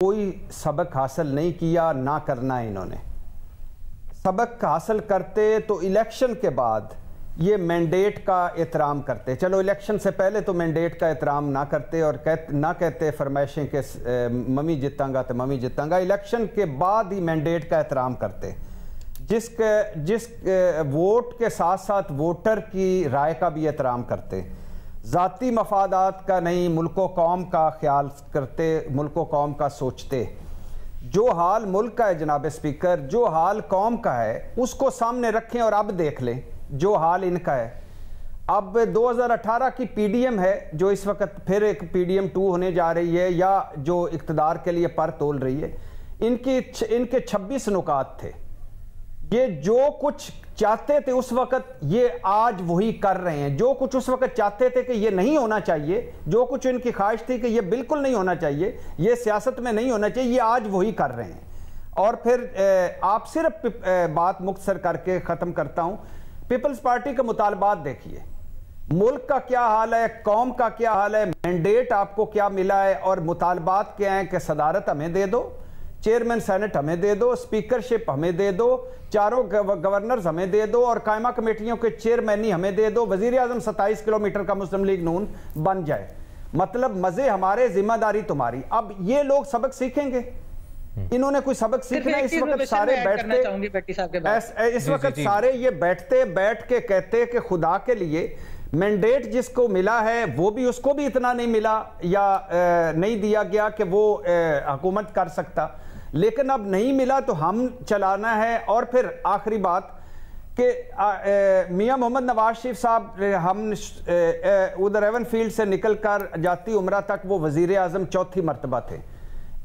कोई सबक हासिल नहीं किया, ना करना है इन्होंने। सबक हासिल करते तो इलेक्शन के बाद ये मैंडेट का एहतराम करते। चलो इलेक्शन से पहले तो मैंडेट का एहतराम ना करते और ना कहते फरमाइशें के मम्मी जितांगा तो मम्मी जितांगा। इलेक्शन के बाद ही मैंडेट का एहतराम करते, जिस वोट के साथ साथ वोटर की राय का भी एहतराम करते। ज़ाती मफादात का नहीं, मुल्को कौम का ख्याल करते, मुल्को कौम का सोचते। जो हाल मुल्क का है जनाब स्पीकर, जो हाल कौम का है उसको सामने रखें और अब देख लें जो हाल इनका है। अब 2018 की पीडीएम है जो इस वक्त फिर एक पीडीएम 2 होने जा रही है, या जो इक़्तिदार के लिए पर तोल रही है। इनके 26 नुकात थे। ये जो कुछ चाहते थे उस वक्त, ये आज वही कर रहे हैं। जो कुछ उस वक्त चाहते थे कि ये नहीं होना चाहिए, जो कुछ इनकी ख्वाहिश थी कि ये बिल्कुल नहीं होना चाहिए, ये सियासत में नहीं होना चाहिए, ये आज वही कर रहे हैं। और फिर आप सिर्फ बात मुख्तसर करके ख़त्म करता हूँ। पीपल्स पार्टी के मुतालबात देखिए, मुल्क का क्या हाल है, कौम का क्या हाल है, मैंडेट आपको क्या मिला है और मुतालबात क्या है कि सदारत हमें दे दो, चेयरमैन सेनेट हमें दे दो, स्पीकरशिप हमें दे दो, चारों गवर्नर्स हमें दे दो और कायमा कमेटियों के चेयरमैनी हमें दे दो, वजीर आजम 27 किलोमीटर का मुस्लिम लीग नून बन जाए। मतलब मजे हमारे, जिम्मेदारी तुम्हारी। अब ये लोग सबक सीखेंगे, इन्होंने कोई सबक सीखना। इस वक्त सारे बैठते, इस वक्त सारे ये बैठ के कहते कि खुदा के लिए मैंडेट जिसको मिला है वो भी, उसको भी इतना नहीं मिला या नहीं दिया गया कि वो हुकूमत कर सकता, लेकिन अब नहीं मिला तो हम चलाना है। और फिर आखिरी बात कि मियां मोहम्मद नवाज शरीफ साहब, हम उधर एवन फील्ड से निकल कर जाती उम्रा तक वो वजीर आजम चौथी मरतबा थे।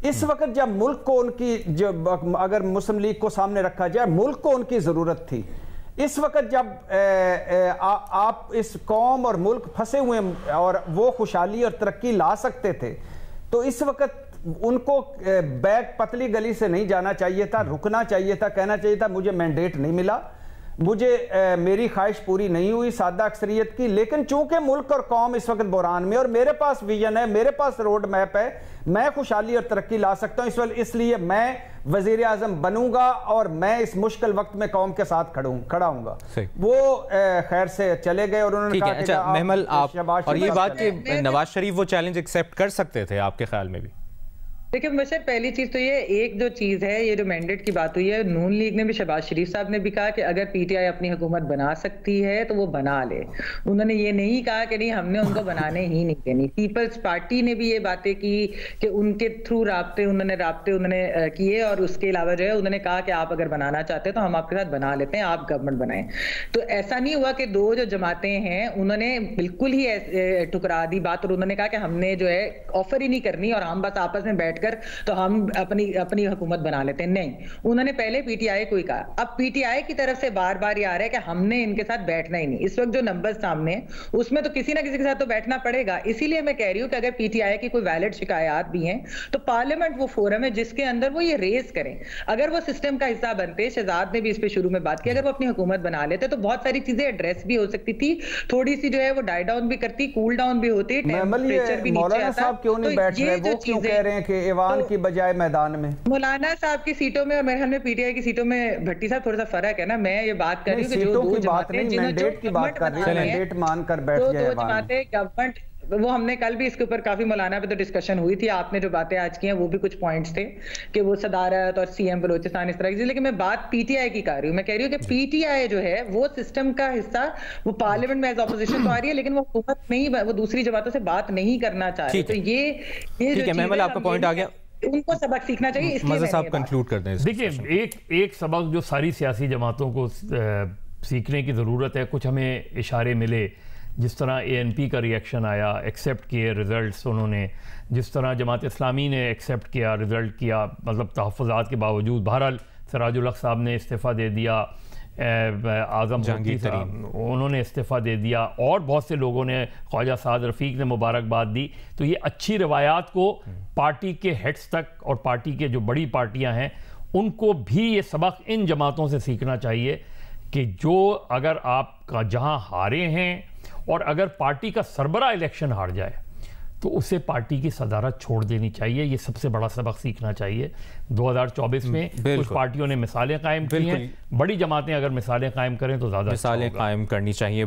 इस वक्त जब मुल्क को उनकी, जब अगर मुस्लिम लीग को सामने रखा जाए, मुल्क को उनकी ज़रूरत थी। इस वक्त जब आप इस कौम और मुल्क फंसे हुए और वो खुशहाली और तरक्की ला सकते थे, तो इस वक्त उनको बैक पतली गली से नहीं जाना चाहिए था, रुकना चाहिए था, कहना चाहिए था मुझे मैंडेट नहीं मिला, मुझे मेरी ख्वाहिश पूरी नहीं हुई सादा अक्सरियत की। लेकिन चूंकि मुल्क और कौम इस वक्त बुरान में और मेरे पास विजन है, मेरे पास रोड मैप है, मैं खुशहाली और तरक्की ला सकता हूं, इसलिए मैं वजीर आजम बनूंगा और मैं इस मुश्किल वक्त में कौम के साथ खड़ा हूंगा। वो खैर से चले गए और उन्होंने कहा अच्छा महमल, आप और ये बात कि नवाज शरीफ वो चैलेंज एक्सेप्ट कर सकते थे आपके ख्याल में भी? देखिए मुझे पहली चीज तो ये एक जो चीज है, ये जो मैंडेट की बात हुई है, नून लीग ने भी, शहबाज शरीफ साहब ने भी कहा कि अगर पीटीआई अपनी हुकूमत बना सकती है तो वो बना ले। उन्होंने ये नहीं कहा कि नहीं हमने उनको बनाने ही नहीं देनी। पीपल्स पार्टी ने भी ये बातें की कि उनके थ्रू राब्ते उन्होंने किए और उसके अलावा जो है उन्होंने कहा कि आप अगर बनाना चाहते हैं तो हम आपके साथ बना लेते हैं, आप गवर्नमेंट बनाएं। तो ऐसा नहीं हुआ कि दो जो जमातें हैं उन्होंने बिल्कुल ही ठुकरा दी बात और उन्होंने कहा कि हमने जो है ऑफर ही नहीं करनी और हम बस आपस में बैठ तो हम अपनी हुकूमत बना लेते हैं। नहीं, उन्होंने पहले पीटीआई को ही कहा। अब पीटीआई की तरफ से बार बार ये आ रहा है कि हमने इनके साथ बैठना ही नहीं। इस वक्त जो नंबर्स सामने उसमें तो किसी ना किसी के साथ तो बैठना पड़ेगा। इसीलिए मैं कह रही हूं कि अगर पीटीआई की कोई वैलिड शिकायत भी हैं तो पार्लियामेंट वो फोरम है जिसके अंदर वो ये रेज करें। अगर वो सिस्टम का हिस्सा बनते, शहजाद ने भी इस पे शुरू में बात की, अगर वो अपनी हुकूमत बना लेते तो बहुत सारी चीजें एड्रेस भी हो सकती थी, थोड़ी सी जो है वो डाई डाउन भी करती, कूल डाउन भी होती, टेम्परेचर भी नीचे आता। साहब क्यों नहीं बैठ रहे? वो क्यों कह रहे हैं कि ईवान की बजाय मैदान में? मौलाना साहब की सीटों में और मेरे ख्याल में पीटीआई की सीटों में भट्टी साहब थोड़ा सा फर्क है ना। मैं ये बात कर रही हूँ कि जो दो जमातें, मैंडेट की बात कर रही है, मैंडेट मानकर बैठ जाए। दो जमातें गवर्नमेंट, वो हमने कल भी इसके ऊपर काफी मौलाना पे तो डिस्कशन हुई थी। आपने जो बातें आज की हैं वो भी कुछ पॉइंट्स थे कि वो सदारत और सीएम बलोचिस्तान इस तरह की, लेकिन मैं बात पीटीआई की कर रही हूँ। मैं कह रही हूँ कि पीटीआई जो है वो सिस्टम का हिस्सा, वो पार्लियामेंट में एज ऑपोजिशन तो आ रही है लेकिन वो हुकूमत नहीं, वो दूसरी जमातों से बात नहीं करना चाह रही। तो ये ठीक है महमल, आपका पॉइंट आ गया, उनको सबक सीखना चाहिए। मज़ा साहब कंक्लूड कर दें। देखिए एक सबक जो सारी सियासी जमातों को सीखने की ज़रूरत है, कुछ हमें इशारे मिले, जिस तरह एएनपी का रिएक्शन आया, एक्सेप्ट किए रिज़ल्ट्स उन्होंने, जिस तरह जमात इस्लामी ने एक्सेप्ट किया, रिज़ल्ट किया, मतलब तहफ़्फ़ुज़ात के बावजूद। बहरहाल सिराजुल हक साहब ने इस्तीफ़ा दे दिया, आज़म साहब उन्होंने इस्तीफ़ा दे दिया और बहुत से लोगों ने, ख्वाजा साद रफ़ीक ने मुबारकबाद दी। तो ये अच्छी रवायात को पार्टी के हेड्स तक और पार्टी के जो बड़ी पार्टियां हैं उनको भी ये सबक इन जमातों से सीखना चाहिए कि जो अगर आप जहां हारे हैं और अगर पार्टी का सरबरा इलेक्शन हार जाए तो उसे पार्टी की सदारत छोड़ देनी चाहिए। ये सबसे बड़ा सबक सीखना चाहिए। 2024 में कुछ पार्टियों ने मिसालें कायम की हैं, बड़ी जमातें अगर मिसालें कायम करें तो ज़्यादा मिसालें कायम करनी चाहिए।